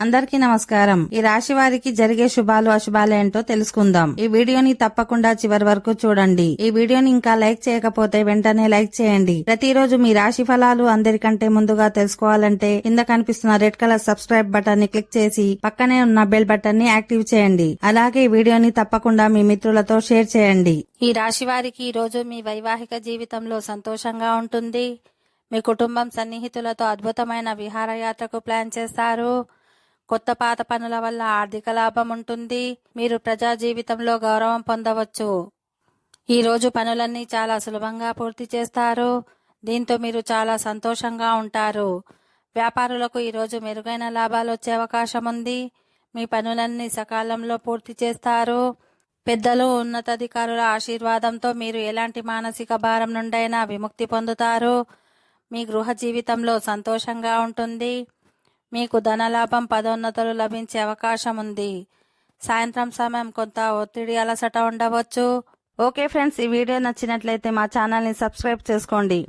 అందరికీ నమస్కారం. ఈ రాశి వారికి జరిగే శుభాలు అశుభాలు ఏంటో తెలుసుకుందాం. ఈ వీడియోని తప్పకుండా చివరి వరకు చూడండి. ఈ వీడియోని ఇంకా లైక్ చేయకపోతే వెంటనే లైక్ చేయండి. ప్రతిరోజు మీ రాశి ఫలాలు అందరికంటే ముందుగా తెలుసుకోవాలంటే కింద కనిపిస్తున్న రెడ్ కలర్ సబ్స్క్రైబ్ బటన్ ని క్లిక్ చేసి పక్కనే ఉన్న బెల్ బటన్ ని యాక్టివ్ చేయండి. అలాగే ఈ వీడియోని తప్పకుండా మీ మిత్రులతో షేర్ చేయండి. ఈ రాశి వారికి ఈ రోజు మీ వైవాహిక జీవితంలో సంతోషంగా ఉంటుంది. మీ కుటుంబం సన్నిహితులతో అద్భుతమైన విహారయాత్రకు ప్లాన్ చేస్తారు. కొత్త పాత పనుల వల్ల ఆర్థిక లాభం ఉంటుంది. మీరు ప్రజా జీవితంలో గౌరవం పొందవచ్చు. ఈ రోజు పనులన్నీ చాలా సులభంగా పూర్తి చేస్తారు. దీంతో మీరు చాలా సంతోషంగా ఉంటారు. వ్యాపారులకు ఈరోజు మెరుగైన లాభాలు వచ్చే అవకాశం ఉంది. మీ పనులన్నీ సకాలంలో పూర్తి చేస్తారు. పెద్దలు ఉన్నతాధికారుల ఆశీర్వాదంతో మీరు ఎలాంటి మానసిక భారం నుండైనా విముక్తి పొందుతారు. మీ గృహ జీవితంలో సంతోషంగా ఉంటుంది. మీకు ధనలాభం పదోన్నతులు లభించే అవకాశం ఉంది. సాయంత్రం సమయం కొంత ఒత్తిడి అలసట ఉండవచ్చు. ఓకే ఫ్రెండ్స్, ఈ వీడియో నచ్చినట్లయితే మా ఛానల్ని సబ్స్క్రైబ్ చేసుకోండి.